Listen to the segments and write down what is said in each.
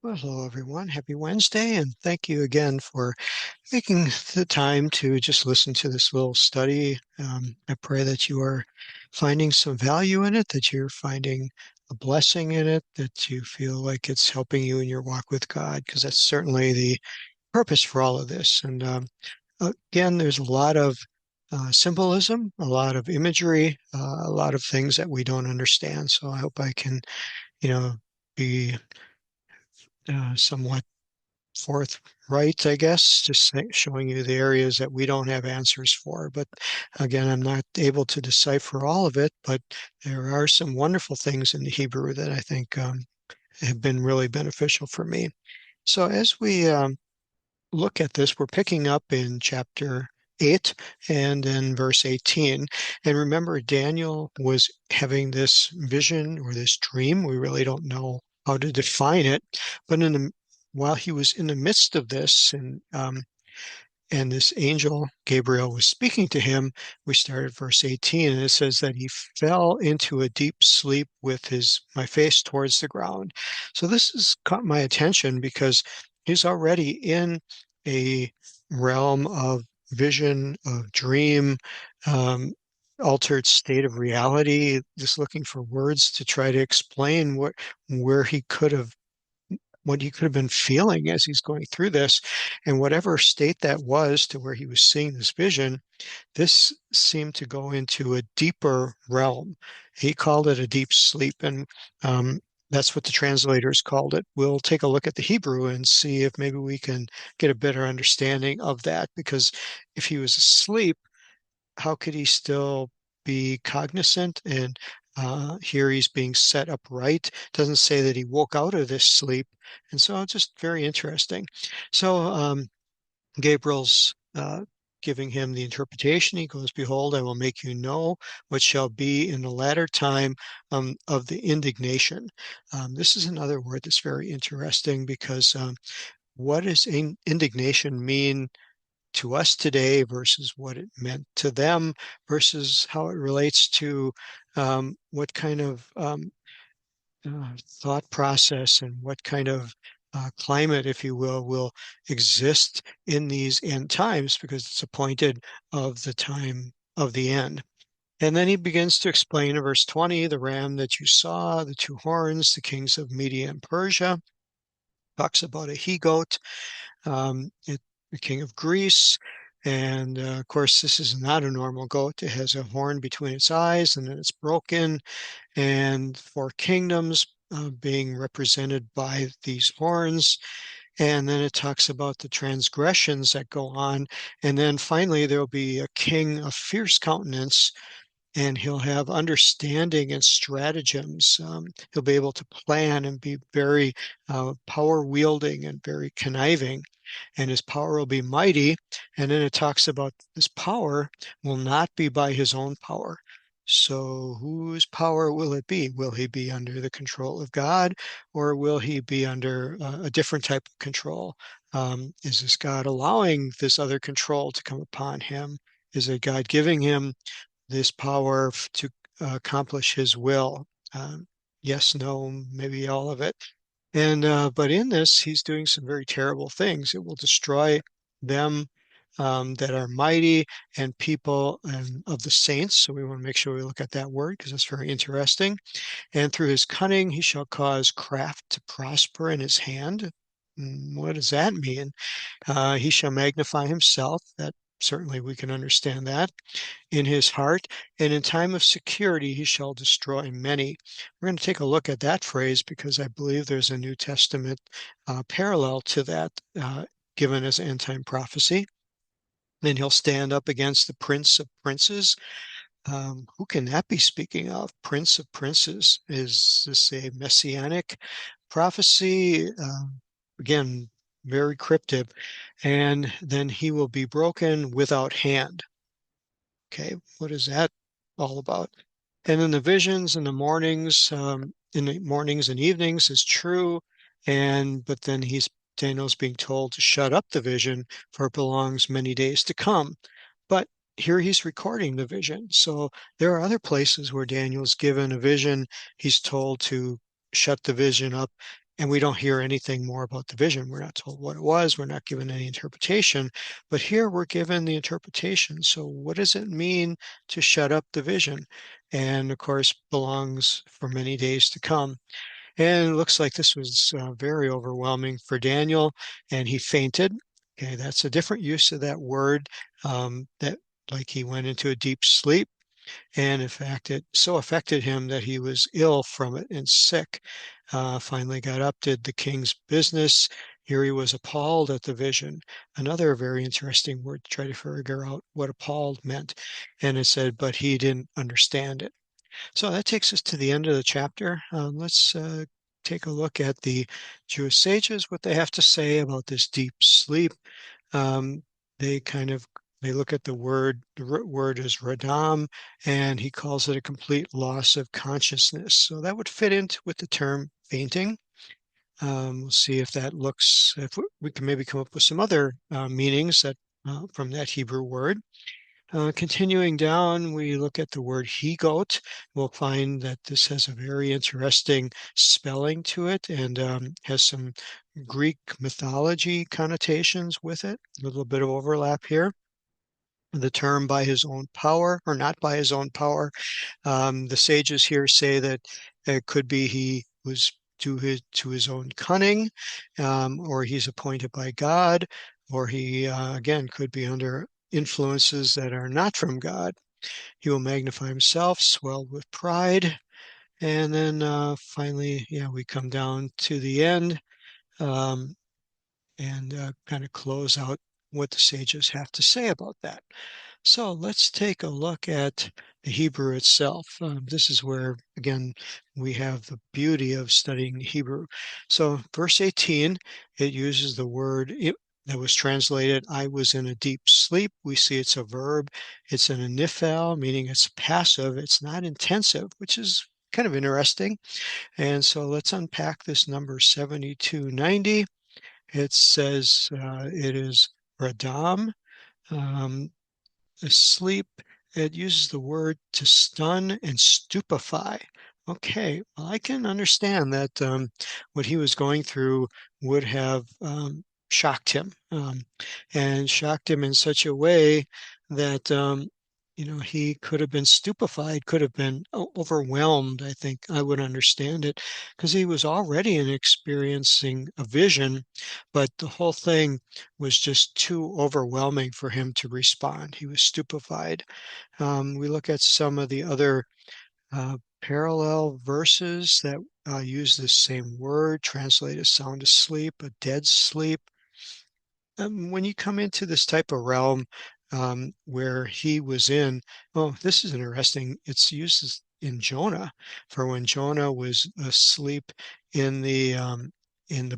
Well, hello, everyone. Happy Wednesday, and thank you again for making the time to just listen to this little study. I pray that you are finding some value in it, that you're finding a blessing in it, that you feel like it's helping you in your walk with God, because that's certainly the purpose for all of this. And again, there's a lot of symbolism, a lot of imagery, a lot of things that we don't understand. So I hope I can, you know, be somewhat forthright, I guess, just showing you the areas that we don't have answers for. But again, I'm not able to decipher all of it, but there are some wonderful things in the Hebrew that I think have been really beneficial for me. So as we look at this, we're picking up in chapter 8 and in verse 18. And remember, Daniel was having this vision or this dream. We really don't know how to define it, but while he was in the midst of this, and this angel Gabriel was speaking to him, we start at verse 18, and it says that he fell into a deep sleep with his my face towards the ground. So this has caught my attention because he's already in a realm of vision, of dream, um, altered state of reality, just looking for words to try to explain where he could have what he could have been feeling as he's going through this. And whatever state that was to where he was seeing this vision, this seemed to go into a deeper realm. He called it a deep sleep. And that's what the translators called it. We'll take a look at the Hebrew and see if maybe we can get a better understanding of that. Because if he was asleep, how could he still be cognizant? And here he's being set upright. Doesn't say that he woke out of this sleep. And so it's just very interesting. So Gabriel's giving him the interpretation. He goes, "Behold, I will make you know what shall be in the latter time of the indignation." This is another word that's very interesting because what does indignation mean to us today versus what it meant to them versus how it relates to what kind of thought process and what kind of climate, if you will exist in these end times because it's appointed of the time of the end. And then he begins to explain in verse 20, the ram that you saw, the two horns, the kings of Media and Persia, talks about a he-goat, the king of Greece. And of course, this is not a normal goat. It has a horn between its eyes and then it's broken. And four kingdoms being represented by these horns. And then it talks about the transgressions that go on. And then finally, there'll be a king of fierce countenance and he'll have understanding and stratagems. He'll be able to plan and be very power wielding and very conniving, and his power will be mighty. And then it talks about this power will not be by his own power. So, whose power will it be? Will he be under the control of God, or will he be under a different type of control? Is this God allowing this other control to come upon him? Is it God giving him this power to accomplish his will? Yes, no, maybe all of it. And but in this, he's doing some very terrible things. It will destroy them that are mighty and people and of the saints. So we want to make sure we look at that word because that's very interesting. And through his cunning, he shall cause craft to prosper in his hand. What does that mean? He shall magnify himself. That certainly we can understand that in his heart, and in time of security he shall destroy many. We're going to take a look at that phrase because I believe there's a New Testament parallel to that given as end time prophecy. Then he'll stand up against the prince of princes. Who can that be speaking of? Prince of princes. Is this a messianic prophecy? Again, very cryptic. And then he will be broken without hand. Okay, what is that all about? And then the visions in the mornings and evenings is true, and but then Daniel's being told to shut up the vision, for it belongs many days to come. But here he's recording the vision. So there are other places where Daniel's given a vision. He's told to shut the vision up And we don't hear anything more about the vision. We're not told what it was. We're not given any interpretation. But here we're given the interpretation. So what does it mean to shut up the vision? And of course, belongs for many days to come. And it looks like this was very overwhelming for Daniel, and he fainted. Okay, that's a different use of that word, that like he went into a deep sleep. And in fact, it so affected him that he was ill from it and sick. Finally got up, did the king's business. Here he was appalled at the vision. Another very interesting word to try to figure out what appalled meant. And it said, but he didn't understand it. So that takes us to the end of the chapter. Let's take a look at the Jewish sages, what they have to say about this deep sleep. Um, they kind of they look at the word. The root word is radam, and he calls it a complete loss of consciousness. So that would fit into with the term fainting. We'll see if that looks. If we can maybe come up with some other meanings that from that Hebrew word. Continuing down, we look at the word he-goat. We'll find that this has a very interesting spelling to it and has some Greek mythology connotations with it. A little bit of overlap here. The term by his own power or not by his own power. The sages here say that it could be he was to his own cunning, or he's appointed by God, or he again could be under influences that are not from God. He will magnify himself, swelled with pride, and then finally, yeah, we come down to the end um, and kind of close out what the sages have to say about that. So let's take a look at the Hebrew itself. This is where, again, we have the beauty of studying Hebrew. So, verse 18, it uses the word that was translated, I was in a deep sleep. We see it's a verb. It's an nifal, meaning it's passive. It's not intensive, which is kind of interesting. And so let's unpack this number 7290. It says it is radam. Um, Asleep, it uses the word to stun and stupefy. Okay, well, I can understand that what he was going through would have shocked him, and shocked him in such a way that he could have been stupefied, could have been overwhelmed. I think I would understand it because he was already experiencing a vision, but the whole thing was just too overwhelming for him to respond. He was stupefied. We look at some of the other parallel verses that use this same word, translate as sound asleep, a dead sleep. When you come into this type of realm where he was in, oh, this is interesting. It's used in Jonah for when Jonah was asleep in the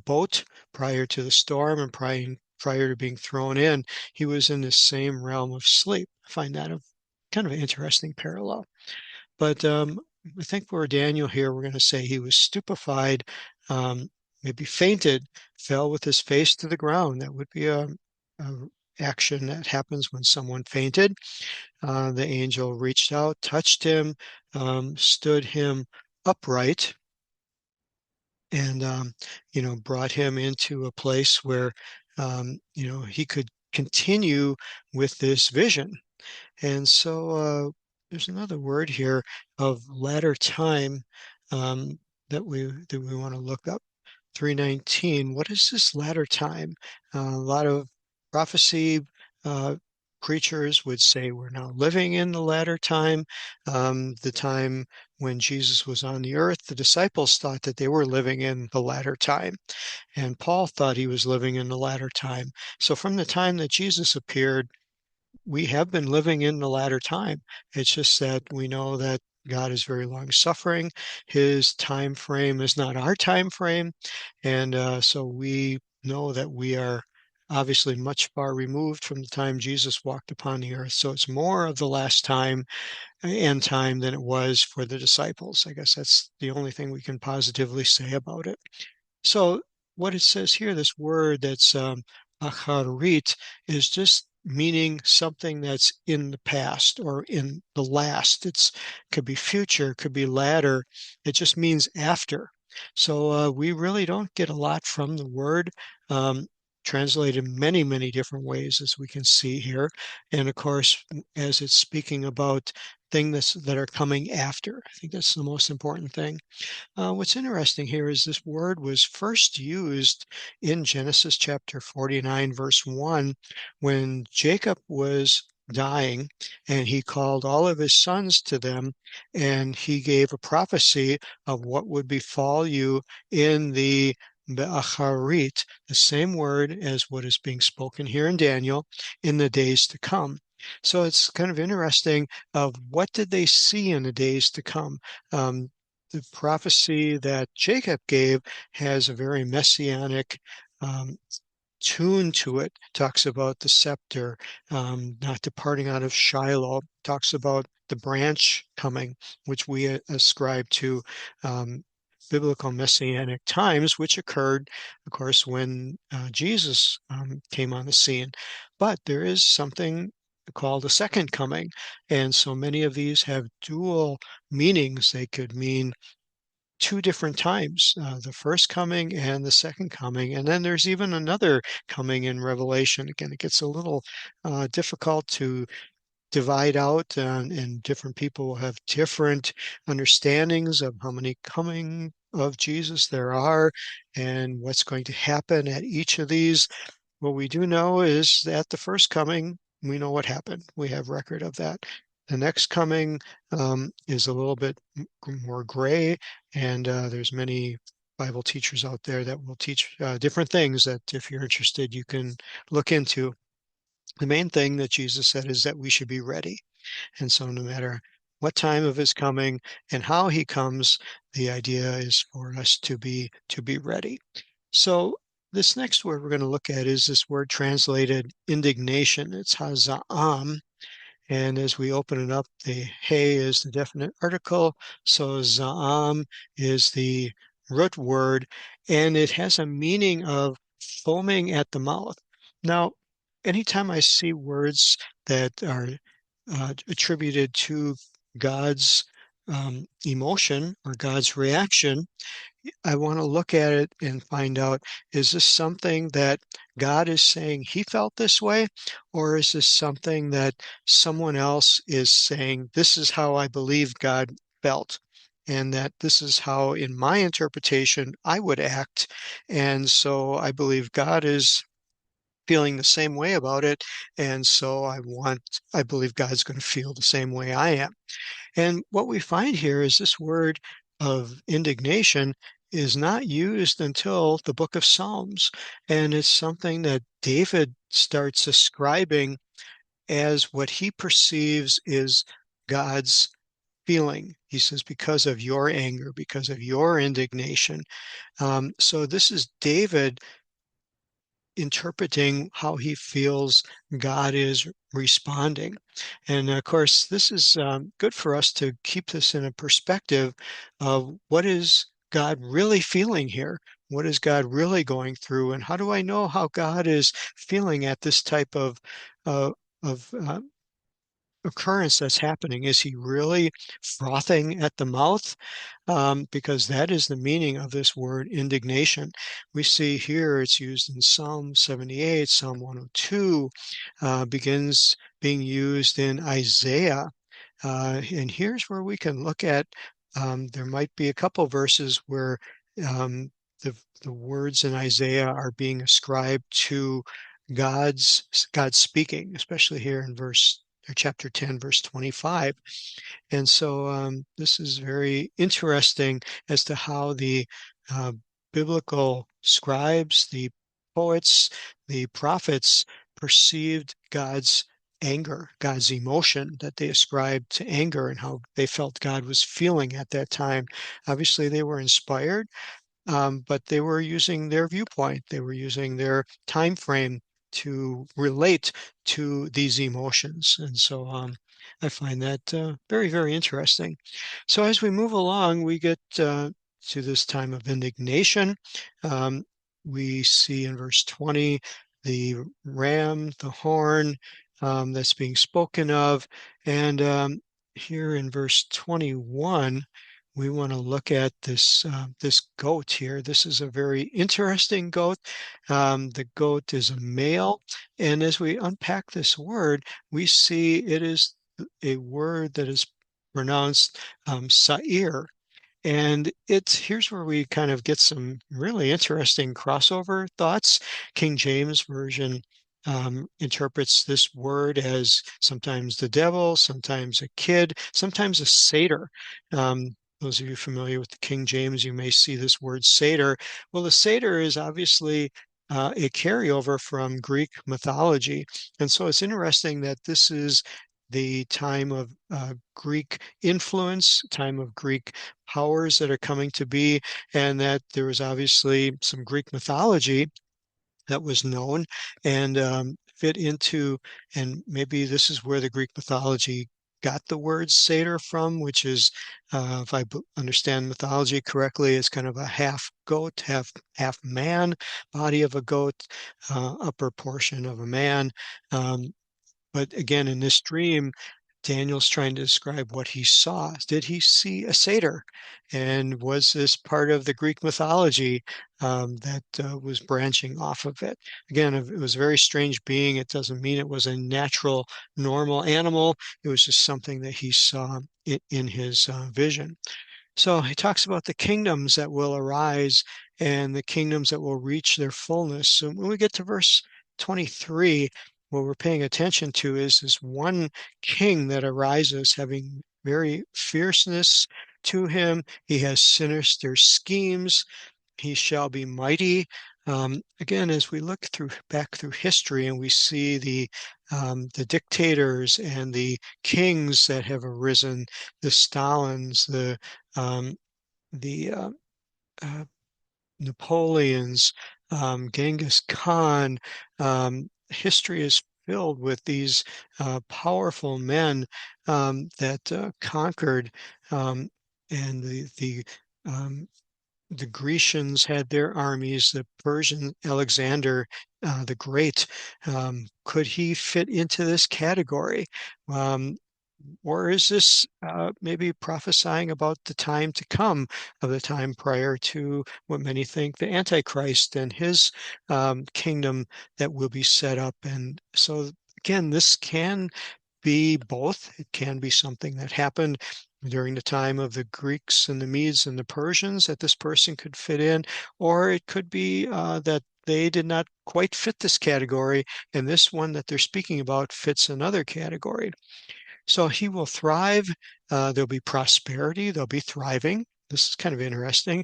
boat prior to the storm and prior to being thrown in. He was in the same realm of sleep. I find that a kind of an interesting parallel. But I think for Daniel here, we're going to say he was stupefied, maybe fainted, fell with his face to the ground. That would be a action that happens when someone fainted. The angel reached out, touched him, stood him upright, and brought him into a place where he could continue with this vision. And so there's another word here of latter time um, that we want to look up. 319. What is this latter time? A lot of prophecy preachers would say we're now living in the latter time. The time when Jesus was on the earth, the disciples thought that they were living in the latter time, and Paul thought he was living in the latter time. So from the time that Jesus appeared, we have been living in the latter time. It's just that we know that God is very long suffering. His time frame is not our time frame. And so we know that we are obviously much far removed from the time Jesus walked upon the earth. So it's more of the last time, end time, than it was for the disciples. I guess that's the only thing we can positively say about it. So what it says here, this word that's acharit, is just meaning something that's in the past or in the last. It's could be future, could be latter. It just means after. So we really don't get a lot from the word, um, translated many, many different ways, as we can see here. And of course, as it's speaking about things that are coming after, I think that's the most important thing. What's interesting here is this word was first used in Genesis chapter 49, verse 1, when Jacob was dying and he called all of his sons to them and he gave a prophecy of what would befall you in the Be'acharit, the same word as what is being spoken here in Daniel, in the days to come. So it's kind of interesting of what did they see in the days to come. The prophecy that Jacob gave has a very messianic um, tune to it. Talks about the scepter not departing out of Shiloh. Talks about the branch coming, which we ascribe to um, biblical messianic times, which occurred, of course, when Jesus came on the scene. But there is something called a second coming, and so many of these have dual meanings. They could mean two different times, the first coming and the second coming. And then there's even another coming in Revelation. Again, it gets a little difficult to divide out, and different people will have different understandings of how many coming of Jesus there are and what's going to happen at each of these. What we do know is that the first coming, we know what happened. We have record of that. The next coming is a little bit more gray, and there's many Bible teachers out there that will teach different things that, if you're interested, you can look into. The main thing that Jesus said is that we should be ready. And so, no matter what time of his coming and how he comes, the idea is for us to be ready. So this next word we're going to look at is this word translated indignation. It's haza'am. And as we open it up, the hey is the definite article. So za'am is the root word, and it has a meaning of foaming at the mouth. Now, anytime I see words that are attributed to God's emotion or God's reaction, I want to look at it and find out, is this something that God is saying he felt this way? Or is this something that someone else is saying, this is how I believe God felt? And that this is how, in my interpretation, I would act. And so I believe God is feeling the same way about it. And so I believe God's going to feel the same way I am. And what we find here is this word of indignation is not used until the book of Psalms. And it's something that David starts ascribing as what he perceives is God's feeling. He says, because of your anger, because of your indignation. So this is David interpreting how he feels God is responding. And of course, this is good for us to keep this in a perspective of what is God really feeling here? What is God really going through? And how do I know how God is feeling at this type uh, of occurrence that's happening? Is he really frothing at the mouth? Because that is the meaning of this word indignation. We see here it's used in Psalm 78, Psalm 102, begins being used in Isaiah. And here's where we can look at, there might be a couple verses where um, the words in Isaiah are being ascribed to God speaking, especially here in verse or chapter 10, verse 25. And so this is very interesting as to how the uh, biblical scribes, the poets, the prophets perceived God's anger, God's emotion that they ascribed to anger, and how they felt God was feeling at that time. Obviously, they were inspired, but they were using their viewpoint. They were using their time frame to relate to these emotions. And so I find that very, very interesting. So as we move along, we get to this time of indignation. Um, we see in verse 20 the ram, the horn that's being spoken of. And here in verse 21, we want to look at this goat here. This is a very interesting goat. The goat is a male, and as we unpack this word, we see it is a word that is pronounced Sa'ir. And it's here's where we kind of get some really interesting crossover thoughts. King James Version interprets this word as sometimes the devil, sometimes a kid, sometimes a satyr. Those of you familiar with the King James, you may see this word satyr. Well, the satyr is obviously a carryover from Greek mythology. And so it's interesting that this is the time of Greek influence, time of Greek powers that are coming to be, and that there was obviously some Greek mythology that was known and fit into, and maybe this is where the Greek mythology got the word satyr from, which is, if I understand mythology correctly, is kind of a half goat, half man, body of a goat, upper portion of a man. Um, but again, in this dream, Daniel's trying to describe what he saw. Did he see a satyr? And was this part of the Greek mythology that was branching off of it? Again, it was a very strange being. It doesn't mean it was a natural, normal animal. It was just something that he saw in his vision. So he talks about the kingdoms that will arise and the kingdoms that will reach their fullness. So when we get to verse 23, what we're paying attention to is this one king that arises having very fierceness to him. He has sinister schemes. He shall be mighty. Again, as we look back through history and we see the dictators and the kings that have arisen, the Stalins, um, the uh, Napoleons, Genghis Khan. History is filled with these powerful men that conquered, um, and um, the Grecians had their armies, the Persian Alexander the Great. Could he fit into this category? Um, or is this maybe prophesying about the time to come, of the time prior to what many think the Antichrist and his kingdom that will be set up? And so, again, this can be both. It can be something that happened during the time of the Greeks and the Medes and the Persians that this person could fit in, or it could be that they did not quite fit this category, and this one that they're speaking about fits another category. So he will thrive. There'll be prosperity. There'll be thriving. This is kind of interesting.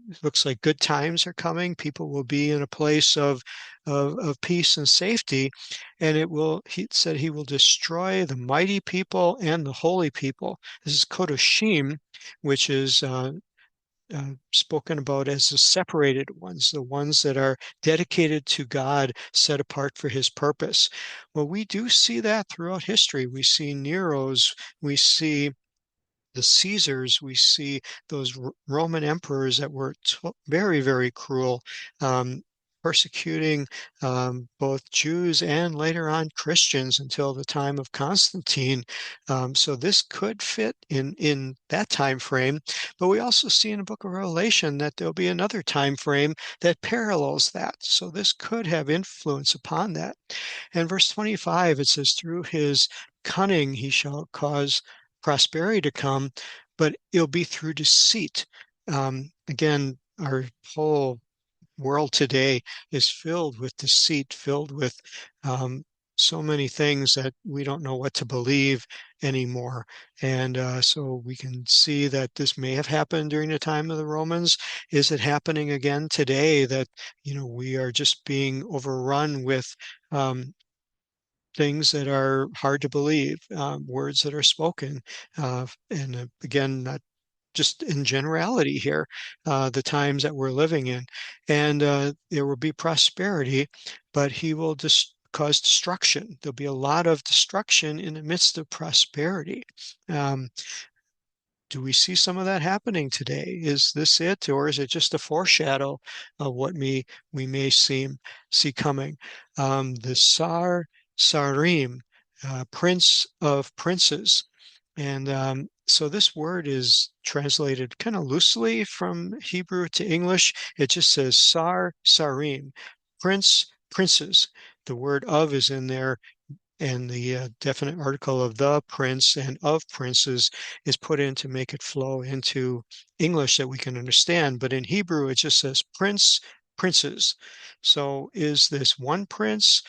It looks like good times are coming. People will be in a place of peace and safety. And he said he will destroy the mighty people and the holy people. This is Kodoshim, which is spoken about as the separated ones, the ones that are dedicated to God, set apart for his purpose. Well, we do see that throughout history. We see Nero's, we see the Caesars, we see those Roman emperors that were very, very cruel, um, persecuting both Jews and later on Christians until the time of Constantine. So this could fit in that time frame. But we also see in the book of Revelation that there'll be another time frame that parallels that. So this could have influence upon that. And verse 25, it says, through his cunning he shall cause prosperity to come, but it'll be through deceit. Again, our whole world today is filled with deceit, filled with um, so many things that we don't know what to believe anymore. And so we can see that this may have happened during the time of the Romans. Is it happening again today that, we are just being overrun with things that are hard to believe, words that are spoken, and again, not just in generality here, the times that we're living in. And there will be prosperity, but he will just cause destruction. There'll be a lot of destruction in the midst of prosperity. Um, do we see some of that happening today? Is this it, or is it just a foreshadow of what we may see coming? The Sarim, Prince of Princes, and So this word is translated kind of loosely from Hebrew to English. It just says Sar, Sarim, prince, princes. The word of is in there, and the definite article of the prince and of princes is put in to make it flow into English that we can understand. But in Hebrew, it just says prince, princes. So is this one prince,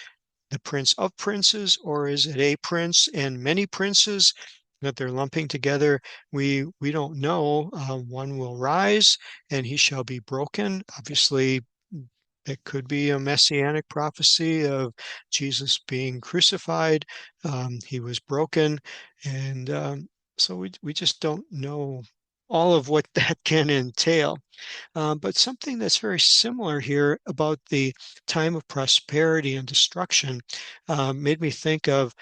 the prince of princes, or is it a prince and many princes that they're lumping together? We don't know. One will rise and he shall be broken. Obviously, it could be a messianic prophecy of Jesus being crucified. He was broken, and so we just don't know all of what that can entail. But something that's very similar here about the time of prosperity and destruction made me think of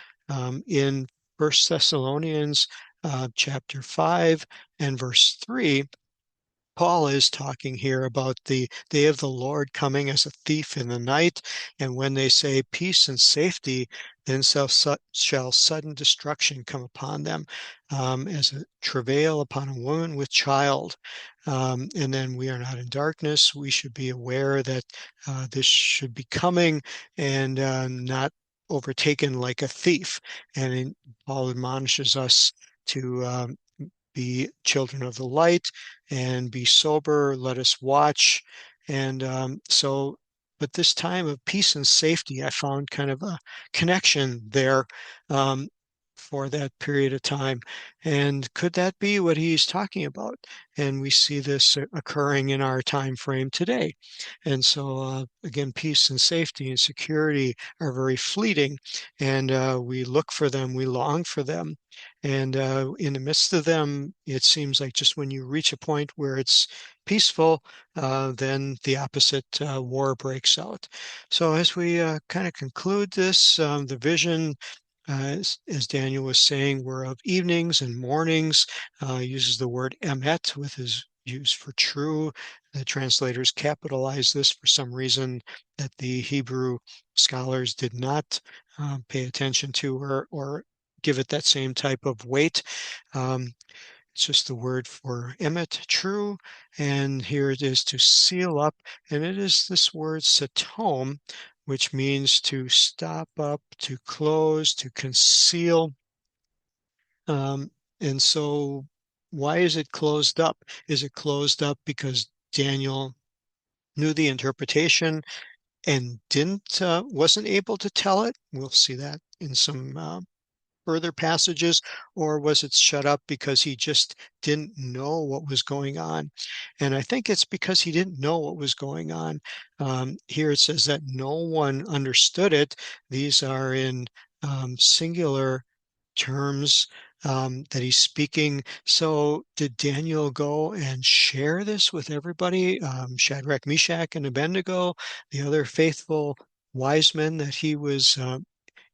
in First Thessalonians chapter 5 and verse 3. Paul is talking here about the day of the Lord coming as a thief in the night, and when they say peace and safety, then shall sudden destruction come upon them, as a travail upon a woman with child. And then we are not in darkness. We should be aware that this should be coming and not overtaken like a thief. Paul admonishes us to be children of the light and be sober. Let us watch. And but this time of peace and safety, I found kind of a connection there um, for that period of time. And could that be what he's talking about? And we see this occurring in our time frame today. And so, again, peace and safety and security are very fleeting, and we look for them, we long for them. And in the midst of them, it seems like just when you reach a point where it's peaceful, then the opposite war breaks out. So as we kind of conclude this, the vision, as Daniel was saying, were of evenings and mornings, uses the word emet with his use for true. The translators capitalize this for some reason that the Hebrew scholars did not pay attention to, or give it that same type of weight. Um, it's just the word for emet, true, and here it is to seal up, and it is this word satom, which means to stop up, to close, to conceal. Um, and so why is it closed up? Is it closed up because Daniel knew the interpretation and didn't wasn't able to tell it? We'll see that in some further passages, or was it shut up because he just didn't know what was going on? And I think it's because he didn't know what was going on. Here it says that no one understood it. These are in singular terms that he's speaking. So did Daniel go and share this with everybody? Shadrach, Meshach, and Abednego, the other faithful wise men that he was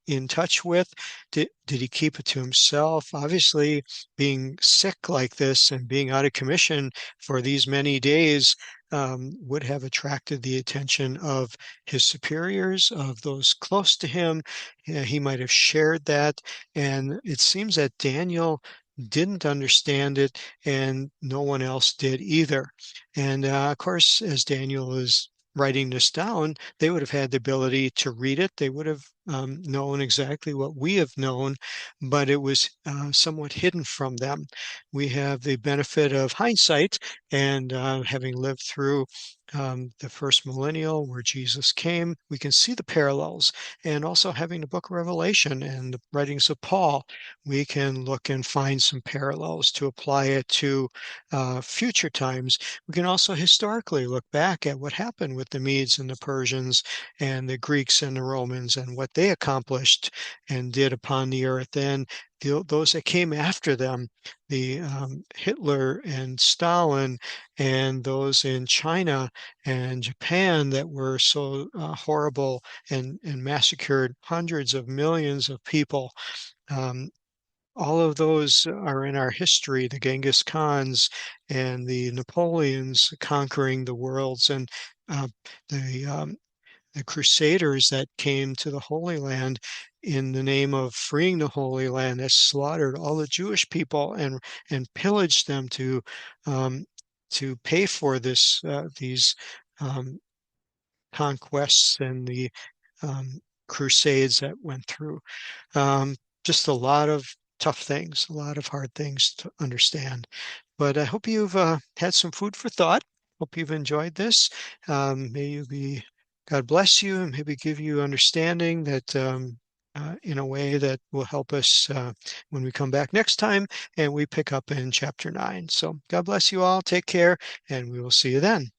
in touch with? Did he keep it to himself? Obviously, being sick like this and being out of commission for these many days would have attracted the attention of his superiors, of those close to him. Yeah, he might have shared that. And it seems that Daniel didn't understand it, and no one else did either. And of course, as Daniel is writing this down, they would have had the ability to read it. They would have known exactly what we have known, but it was somewhat hidden from them. We have the benefit of hindsight, and having lived through the first millennial where Jesus came, we can see the parallels. And also having the book of Revelation and the writings of Paul, we can look and find some parallels to apply it to future times. We can also historically look back at what happened with the Medes and the Persians and the Greeks and the Romans and what they accomplished and did upon the earth. And those that came after them, the Hitler and Stalin, and those in China and Japan that were so horrible and massacred hundreds of millions of people. Um, all of those are in our history, the Genghis Khans and the Napoleons conquering the worlds, and uh, the the Crusaders that came to the Holy Land in the name of freeing the Holy Land, that slaughtered all the Jewish people and pillaged them um, to pay for these um, conquests and the crusades that went through. Um, just a lot of tough things, a lot of hard things to understand. But I hope you've had some food for thought. Hope you've enjoyed this. May you be, God bless you, and maybe give you understanding that in a way that will help us when we come back next time and we pick up in chapter 9. So God bless you all. Take care, and we will see you then.